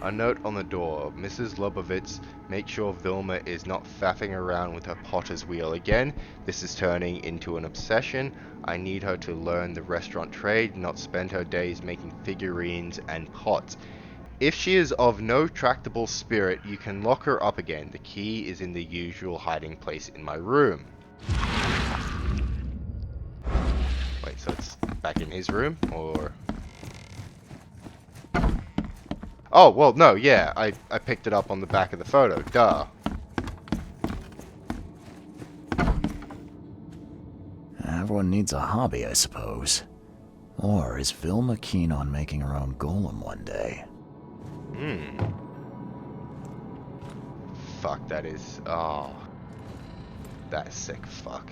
A note on the door. Mrs. Lobovitz, make sure Vilma is not faffing around with her potter's wheel again. This is turning into an obsession. I need her to learn the restaurant trade, not spend her days making figurines and pots. If she is of no tractable spirit, you can lock her up again. The key is in the usual hiding place in my room. Wait, so it's back in his room, or... Oh, well, no, yeah, I picked it up on the back of the photo, duh. Everyone needs a hobby, I suppose. Or is Vilma keen on making her own golem one day? Fuck, that is... oh. That's sick, fuck.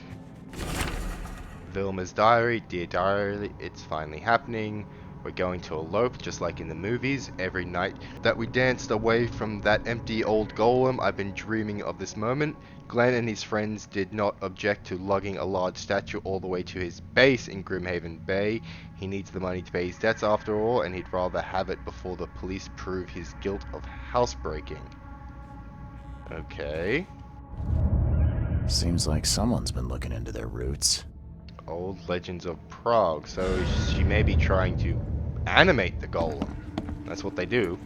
Vilma's diary. Dear diary, it's finally happening. We're going to elope, just like in the movies. Every night that we danced away from that empty old golem, I've been dreaming of this moment. Glenn and his friends did not object to lugging a large statue all the way to his base in Grimhaven Bay. He needs the money to pay his debts after all, and he'd rather have it before the police prove his guilt of housebreaking. Okay. Seems like someone's been looking into their roots. Old Legends of Prague, so she may be trying to animate the golem. That's what they do.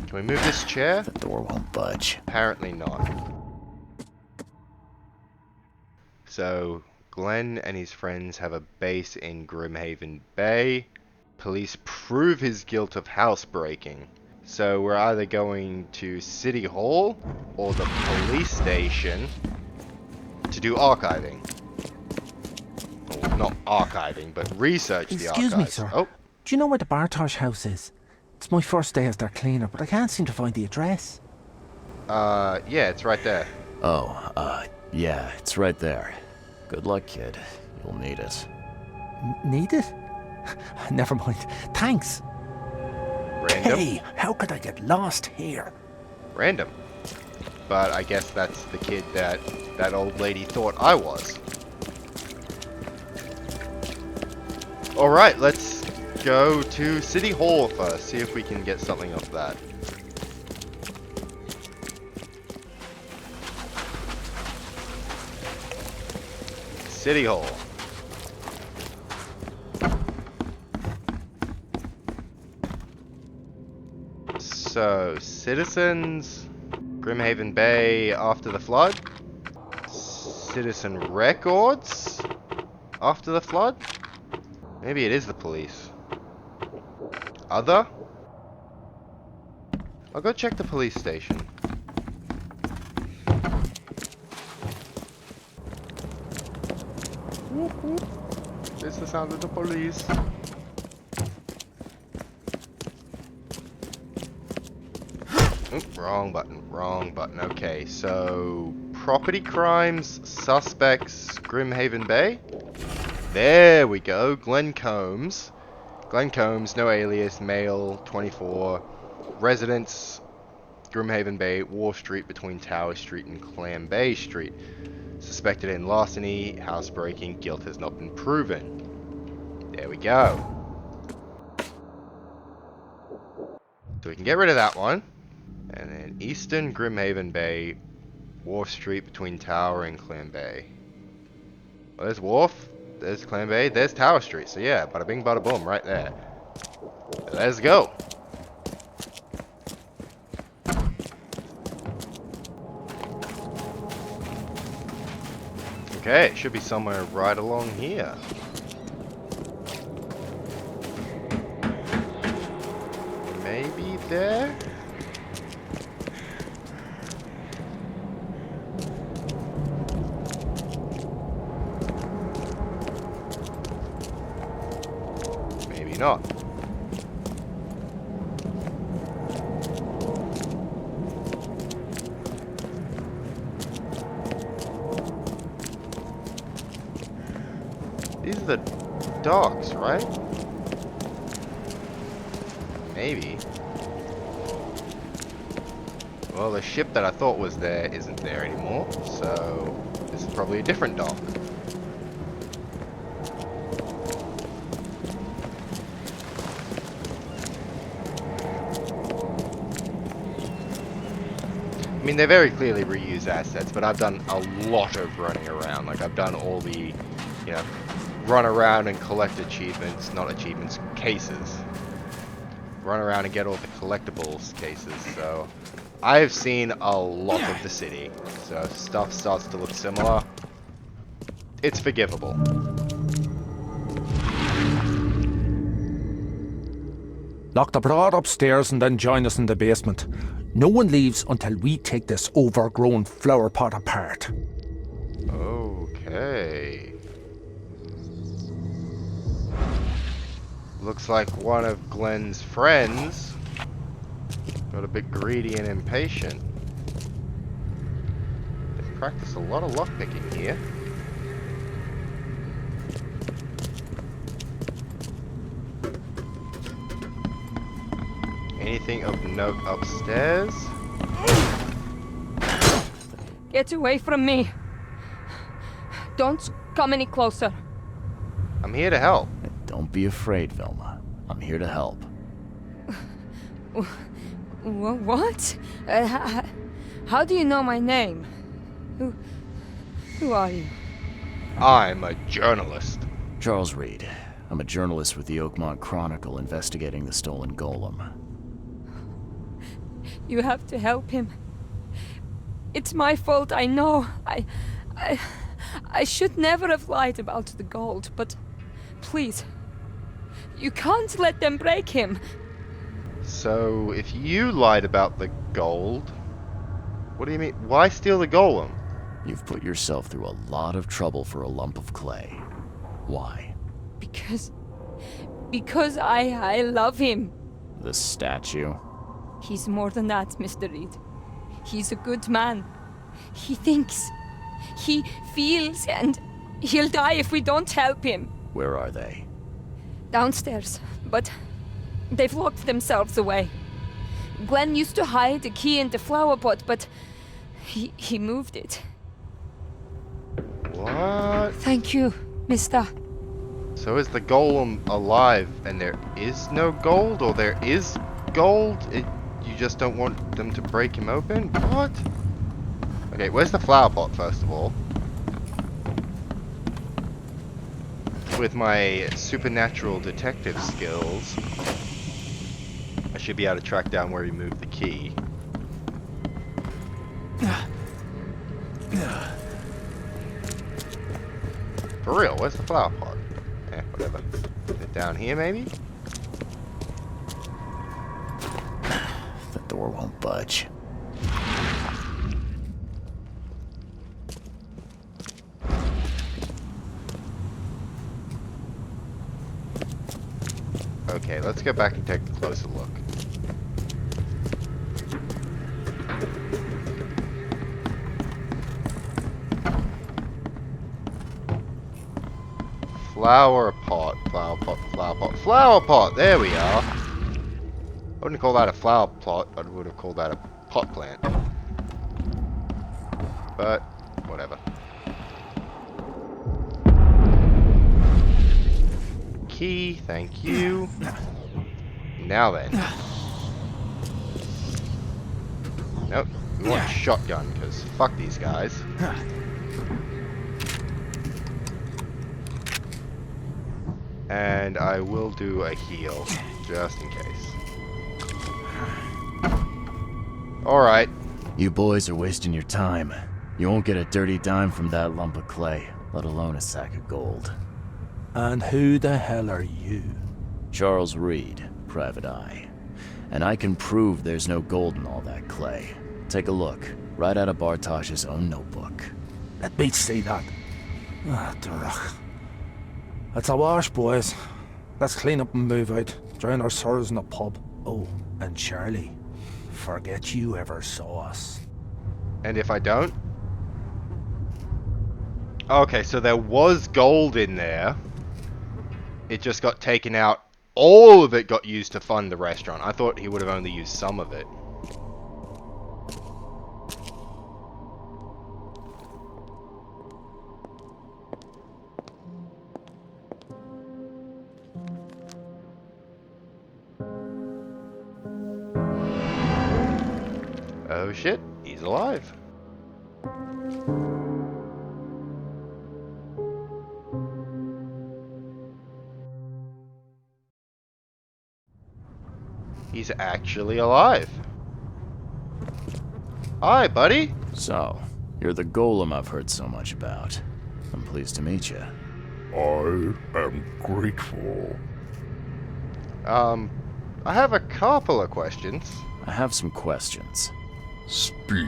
Can Can we move this chair? The door won't budge. Apparently not. So, Glenn and his friends have a base in Grimhaven Bay. Police prove his guilt of housebreaking. So we're either going to City Hall or the police station to do archiving. Well, not archiving, but research the archives. Excuse me, sir. Oh, Do you know where the Bartosh house is? It's my first day as their cleaner, but I can't seem to find the address. yeah, it's right there. Oh, yeah, it's right there. Good luck, kid. You'll need it. Need it? Never mind. Thanks. Random. Hey, how could I get lost here? Random. But I guess that's the kid that that old lady thought I was. Alright, let's go to City Hall first, see if we can get something off that. City Hall. So, citizens, Grimhaven Bay after the flood, citizen records after the flood. Maybe it is the police. Other? I'll go check the police station. Whoop, whoop. It's the sound of the police. Oop, wrong button. Okay, so property crimes, suspects, Grimhaven Bay. There we go, Glenn Combs. Glenn Combs, no alias, male, 24, residence, Grimhaven Bay, War Street between Tower Street and Clam Bay Street. Suspected in larceny, housebreaking, guilt has not been proven. There we go. So we can get rid of that one. And then Eastern Grimhaven Bay, Wharf Street between Tower and Clam Bay. Well, there's Wharf, there's Clam Bay, there's Tower Street. So yeah, bada bing bada boom right there. Let's go. Okay, it should be somewhere right along here. Maybe there? Maybe not. These are the docks, right? Maybe. Well, the ship that I thought was there isn't there anymore, so this is probably a different dock. I mean, they very clearly reuse assets, but I've done a lot of running around. Like, I've done all the, you know, run around and collect achievements, not achievements, cases. Run around and get all the collectibles cases, so I've seen a lot of the city. So if stuff starts to look similar, it's forgivable. Lock the broad upstairs and then join us in the basement. No one leaves until we take this overgrown flower pot apart. Okay. Looks like one of Glenn's friends got a bit greedy and impatient. They practice a lot of lockpicking here. Anything of note upstairs? Get away from me. Don't come any closer. I'm here to help. Don't be afraid, Velma. I'm here to help. What? How do you know my name? Who are you? I'm a journalist. Charles Reed. I'm a journalist with the Oakmont Chronicle investigating the stolen golem. You have to help him. It's my fault, I know. I should never have lied about the gold, but please, you can't let them break him. So, if you lied about the gold, what do you mean? Why steal the golem? You've put yourself through a lot of trouble for a lump of clay. Why? Because I love him. The statue? He's more than that, Mr. Reed. He's a good man. He thinks. He feels, and he'll die if we don't help him. Where are they? Downstairs, but they've locked themselves away. Glenn used to hide the key in the flower pot, but he moved it. What? Thank you, mister. So is the golem alive and there is no gold, or there is gold? You just don't want them to break him open? What? Okay, where's the flower pot, first of all? With my supernatural detective skills, I should be able to track down where he moved the key. For real, where's the flower pot? Whatever. Is it down here, maybe? The door won't budge. Okay, let's go back and take a closer look. Flower pot, flower pot, flower pot, flower pot! There we are! I wouldn't call that a flower plot, I would have called that a pot plant. But, whatever. Key, thank you. Now then. Nope, we want a shotgun, because fuck these guys. And I will do a heal, just in case. Alright. You boys are wasting your time. You won't get a dirty dime from that lump of clay, let alone a sack of gold. And who the hell are you? Charles Reed, Private Eye. And I can prove there's no gold in all that clay. Take a look, right out of Bartosh's own notebook. Let me see that. Ah, Durach. It's a wash, boys. Let's clean up and move out. Drown our sorrows in the pub. Oh, and Charlie, forget you ever saw us. And if I don't? Okay, so there was gold in there. It just got taken out. All of it got used to fund the restaurant. I thought he would have only used some of it. Oh shit, he's alive. He's actually alive. Hi, buddy. So, you're the golem I've heard so much about. I'm pleased to meet you. I am grateful. I have a couple of questions. I have some questions. Speak.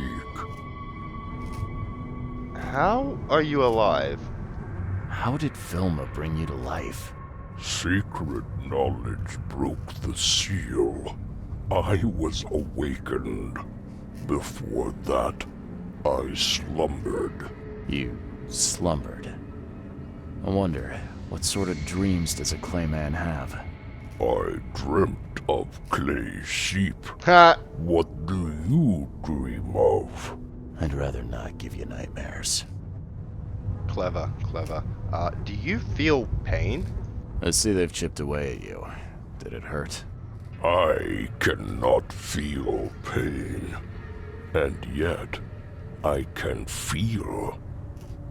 How are you alive? How did Vilma bring you to life? Sacred knowledge broke the seal. I was awakened. Before that, I slumbered. You slumbered. I wonder, what sort of dreams does a clayman have? I dreamt of clay sheep. Ha! What do you dream of? I'd rather not give you nightmares. Clever, clever. Do you feel pain? I see they've chipped away at you. Did it hurt? I cannot feel pain. And yet, I can feel.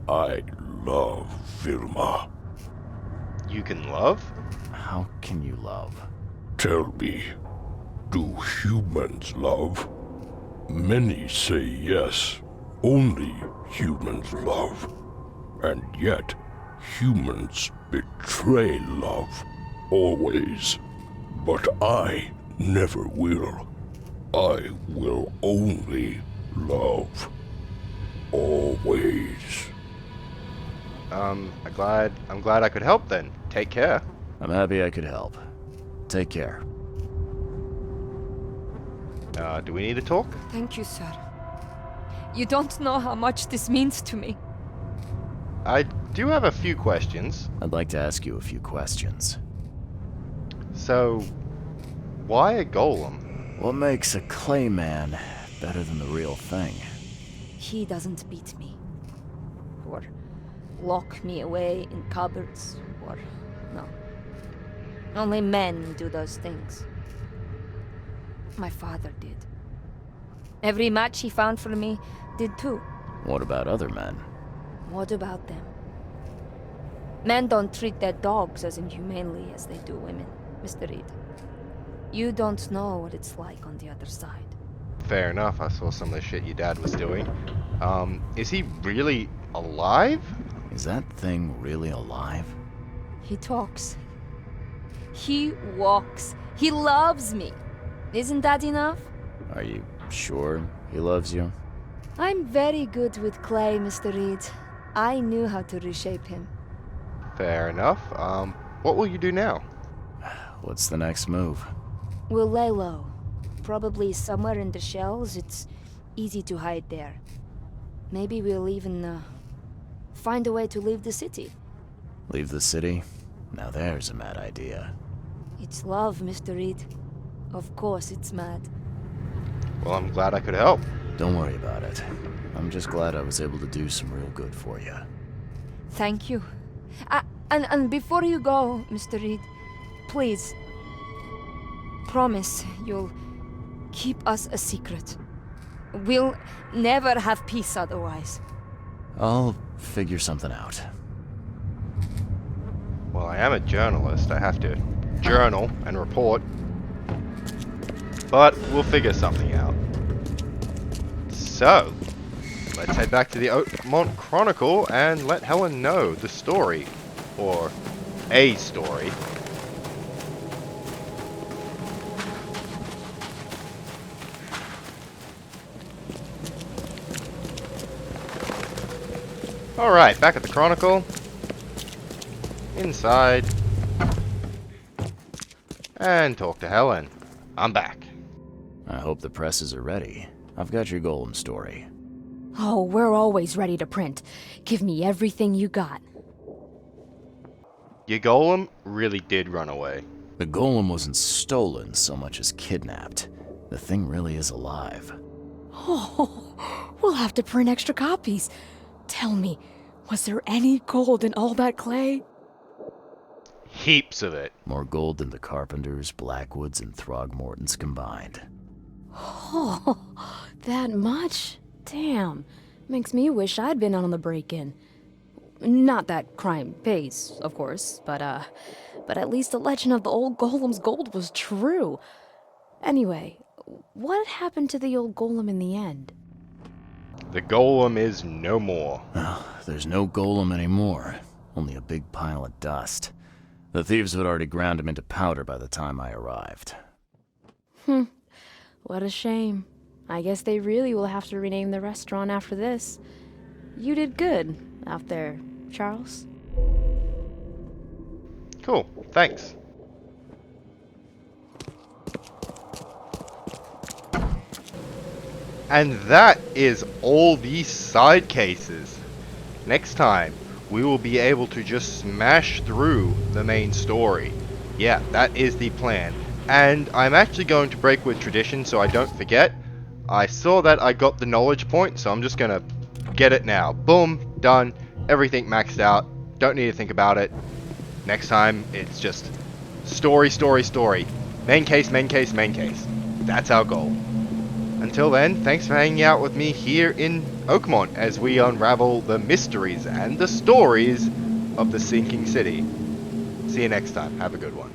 I love Vilma. You can love? How can you love? Tell me, do humans love? Many say yes, only humans love. And yet, humans betray love, always. But I never will. I will only love. Always. I'm glad I could help then. Take care. I'm happy I could help. Take care. Do we need to talk? Thank you, sir. You don't know how much this means to me. I do have a few questions. I'd like to ask you a few questions. So, why a golem? What makes a clay man better than the real thing? He doesn't beat me. Or lock me away in cupboards. Or... no. Only men do those things. My father did. Every match he found for me did too. What about other men? What about them? Men don't treat their dogs as inhumanely as they do women, Mr. Reed. You don't know what it's like on the other side. Fair enough, I saw some of the shit your dad was doing. Is he really alive? Is that thing really alive? He talks. He walks. He loves me. Isn't that enough? Are you sure he loves you? I'm very good with clay, Mr. Reed. I knew how to reshape him. Fair enough. What will you do now? What's the next move? We'll lay low. Probably somewhere in the shells. It's easy to hide there. Maybe we'll even, find a way to leave the city. Leave the city? Now there's a mad idea. It's love, Mr. Reed. Of course it's mad. Well, I'm glad I could help. Don't worry about it. I'm just glad I was able to do some real good for you. Thank you. And before you go, Mr. Reed, please, promise you'll keep us a secret. We'll never have peace otherwise. I'll figure something out. Well, I am a journalist. I have to journal and report. But we'll figure something out. So, let's head back to the Oakmont Chronicle and let Helen know the story. Or a story. Alright, back at the Chronicle. Inside. And talk to Helen. I'm back. I hope the presses are ready. I've got your golem story. Oh, we're always ready to print. Give me everything you got. Your golem really did run away. The golem wasn't stolen so much as kidnapped. The thing really is alive. Oh, we'll have to print extra copies. Tell me, was there any gold in all that clay? Heaps of it. More gold than the Carpenters, Blackwoods, and Throgmortons combined. Oh, that much? Damn. Makes me wish I'd been on the break-in. Not that crime pays, of course, but at least the legend of the old golem's gold was true. Anyway, what happened to the old golem in the end? The golem is no more. Oh, there's no golem anymore. Only a big pile of dust. The thieves had already ground him into powder by the time I arrived. What a shame. I guess they really will have to rename the restaurant after this. You did good out there, Charles. Cool, thanks. And that is all these side cases. Next time, we will be able to just smash through the main story. Yeah, that is the plan. And I'm actually going to break with tradition so I don't forget. I saw that I got the knowledge point, so I'm just going to get it now. Boom, done, everything maxed out. Don't need to think about it. Next time, it's just story, story, story. Main case, main case, main case. That's our goal. Until then, thanks for hanging out with me here in Oakmont as we unravel the mysteries and the stories of the sinking city. See you next time. Have a good one.